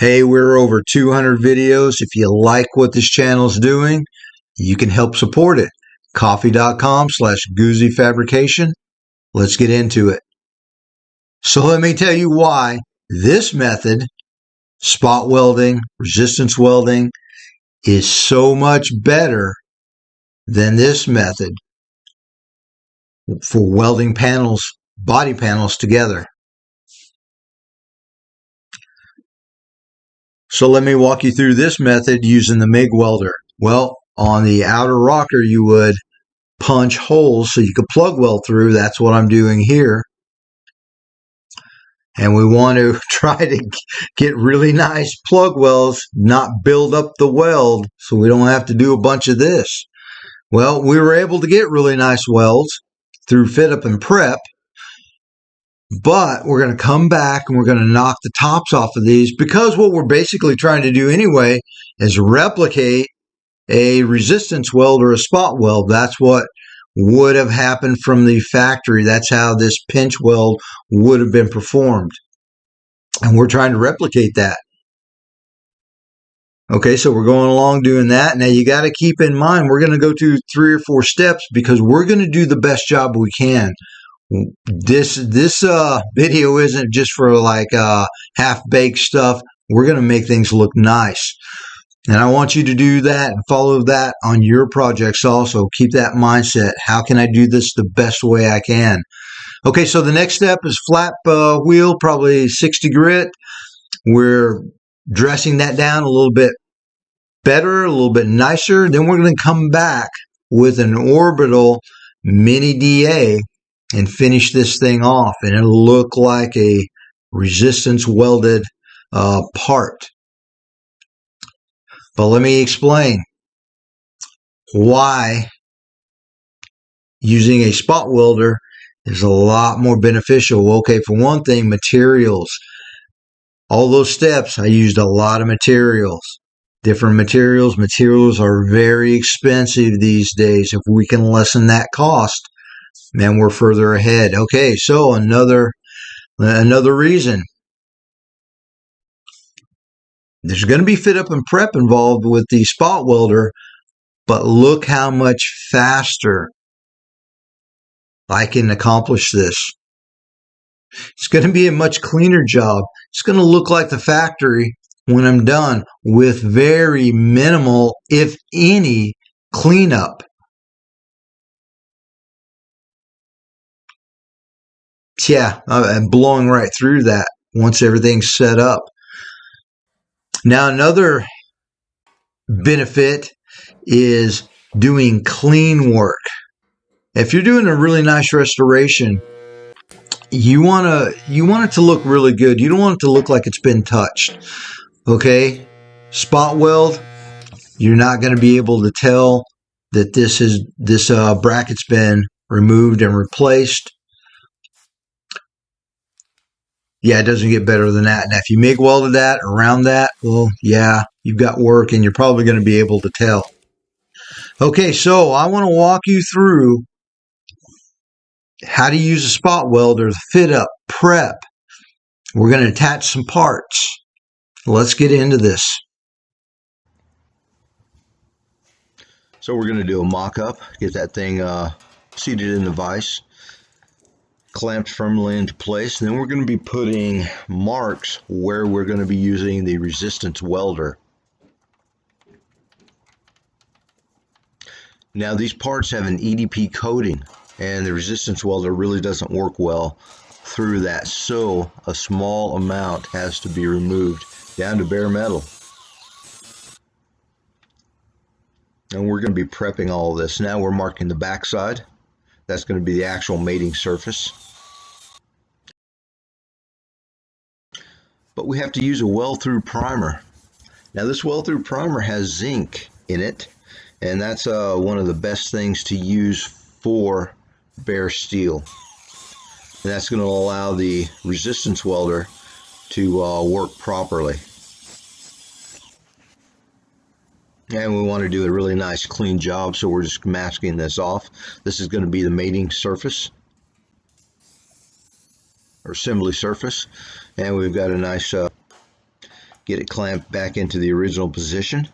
Hey, we're over 200 videos. If you like what this channel is doing, you can help support it. Coffee.com/Goozy Fabrication. Let's get into it. So let me tell you why this method, spot welding, resistance welding, is so much better than this method for welding panels, body panels together. So let me walk you through this method using the MIG welder. Well, on the outer rocker, you would punch holes so you could plug weld through. That's what I'm doing here. And we want to try to get really nice plug welds, not build up the weld so we don't have to do a bunch of this. Well, we were able to get really nice welds through fit up and prep, but we're going to come back and we're going to knock the tops off of these, because what we're basically trying to do anyway is replicate a resistance weld or a spot weld. That's what would have happened from the factory. That's how this pinch weld would have been performed. And we're trying to replicate that. Okay, so we're going along doing that. Now you got to keep in mind, we're going to go through 3 or 4 steps because we're going to do the best job we can. This video isn't just for like half-baked stuff. We're going to make things look nice. And I want you to do that and follow that on your projects also. Keep that mindset. How can I do this the best way I can? Okay, so the next step is flap wheel, probably 60 grit. We're dressing that down a little bit better, a little bit nicer. Then we're going to come back with an orbital mini DA and finish this thing off. And it'll look like a resistance welded part. But let me explain why using a spot welder is a lot more beneficial. Okay, for one thing, materials. All those steps, I used a lot of materials. Different materials. Materials are very expensive these days. If we can lessen that cost, man, we're further ahead. Okay, so another reason. There's going to be fit up and prep involved with the spot welder, but look how much faster I can accomplish this. It's going to be a much cleaner job. It's going to look like the factory when I'm done with very minimal, if any, cleanup. Yeah, I'm blowing right through that once everything's set up. Now, another benefit is doing clean work. If you're doing a really nice restoration, you want it to look really good. You don't want it to look like it's been touched. Okay? Spot weld, you're not going to be able to tell that this bracket's been removed and replaced. Yeah, it doesn't get better than that. Now, if you MIG welded that around that, well, yeah, you've got work and you're probably going to be able to tell. Okay, so I want to walk you through how to use a spot welder, fit up, prep. We're going to attach some parts. Let's get into this. So we're going to do a mock-up, get that thing seated in the vise, clamped firmly into place, and then we're going to be putting marks where we're going to be using the resistance welder. Now these parts have an EDP coating, and the resistance welder really doesn't work well through that, so a small amount has to be removed down to bare metal. And we're going to be prepping all of this. Now we're marking the back side. That's going to be the actual mating surface. But we have to use a weld-through primer. Now this weld-through primer has zinc in it, and that's one of the best things to use for bare steel. And that's going to allow the resistance welder to work properly. And we want to do a really nice clean job, so we're just masking this off. This is going to be the mating surface or assembly surface, and we've got a nice get it clamped back into the original position.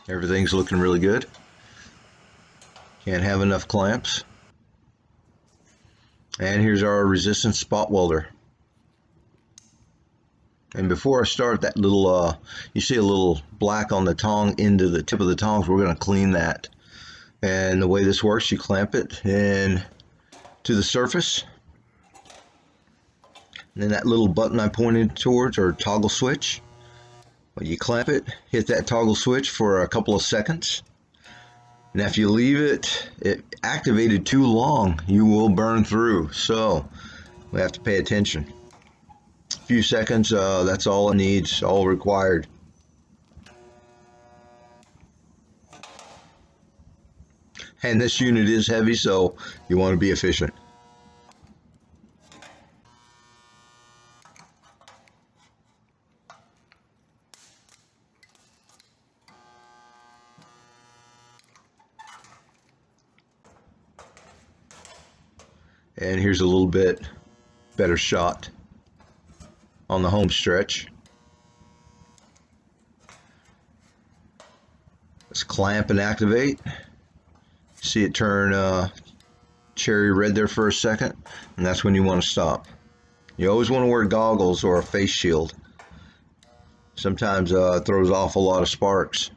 Everything's looking really good. Can't have enough clamps. And here's our resistance spot welder. And before I start, that little, you see a little black on the tong into the tip of the tongs, we're going to clean that. And the way this works, you clamp it in to the surface. And then that little button I pointed towards, or toggle switch, when you clamp it, hit that toggle switch for a couple of seconds. And if you leave it activated too long, you will burn through. So we have to pay attention. A few seconds, that's all it needs, all required. And this unit is heavy, so you want to be efficient. And here's a little bit better shot on the home stretch. Let's clamp and activate. See it turn cherry red there for a second, and that's when you want to stop. You always want to wear goggles or a face shield. Sometimes it throws off a lot of sparks.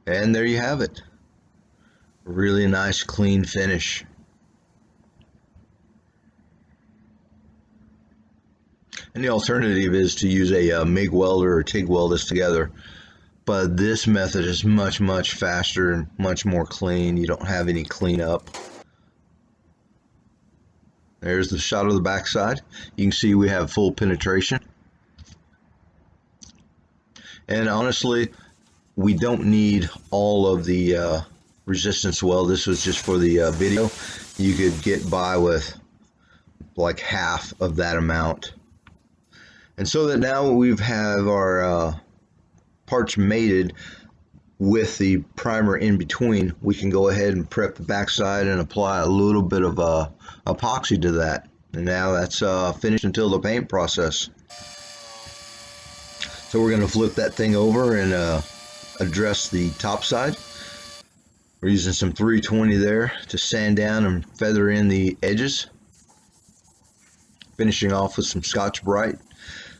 And there you have it. Really nice clean finish. And the alternative is to use a MIG welder or TIG weld this together. But this method is much, much faster and much more clean. You don't have any cleanup. There's the shot of the backside. You can see we have full penetration. And honestly, we don't need all of the resistance weld. This was just for the video. You could get by with like half of that amount. And so that now we have our parts mated with the primer in between, we can go ahead and prep the backside and apply a little bit of epoxy to that. And now that's finished until the paint process. So we're going to flip that thing over and address the top side. We're using some 320 there to sand down and feather in the edges. Finishing off with some Scotch-Brite.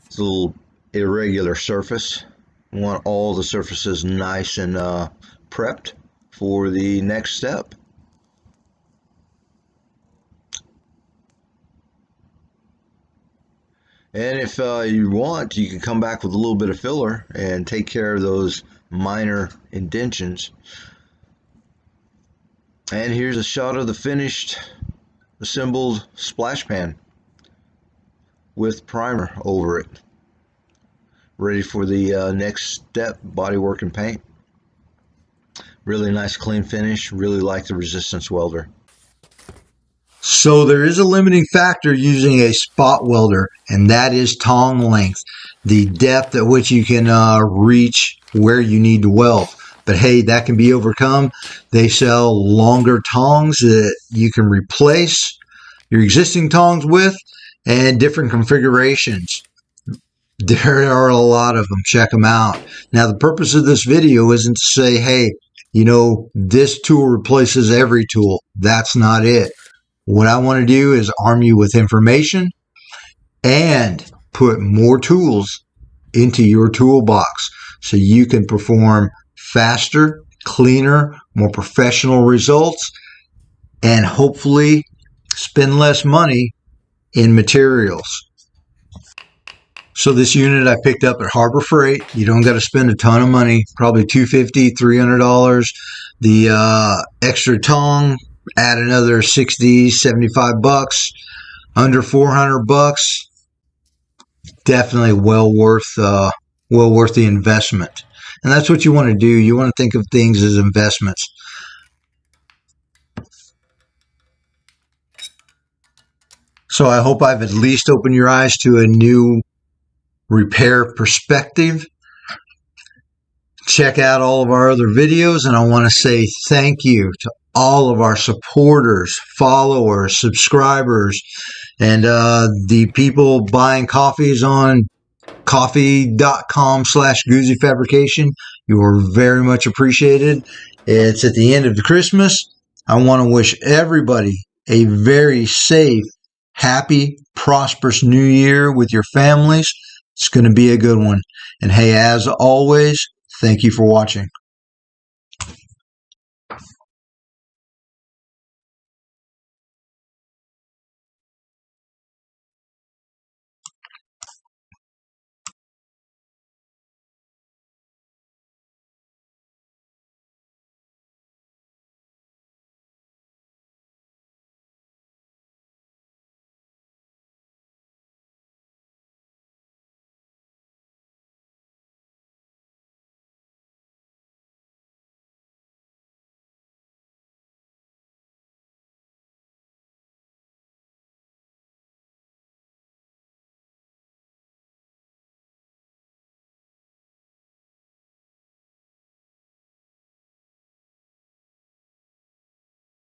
It's a little irregular surface. We want all the surfaces nice and prepped for the next step. And if you want, you can come back with a little bit of filler and take care of those minor indentions. And here's a shot of the finished assembled splash pan with primer over it, ready for the next step, bodywork and paint. Really nice clean finish. Really like the resistance welder. So there is a limiting factor using a spot welder, and that is tong length, the depth at which you can reach where you need to weld. But hey, that can be overcome. They sell longer tongs that you can replace your existing tongs with, and different configurations. There are a lot of them. Check them out. Now, the purpose of this video isn't to say, hey, you know, this tool replaces every tool. That's not it. What I want to do is arm you with information and put more tools into your toolbox so you can perform faster, cleaner, more professional results, and hopefully spend less money in materials. So this unit I picked up at Harbor Freight. You don't got to spend a ton of money, probably $250, $300. The extra tong, add another 60, 75 bucks, under 400 bucks. Definitely well worth the investment. And that's what you want to do. You want to think of things as investments. So I hope I've at least opened your eyes to a new repair perspective. Check out all of our other videos, and I want to say thank you to all of our supporters, followers, subscribers, and the people buying coffees on coffee.com/Guzzi Fabrication. You are very much appreciated. It's at the end of the Christmas. I want to wish everybody a very safe, happy, prosperous new year with your families. It's going to be a good one. And hey, as always, thank you for watching.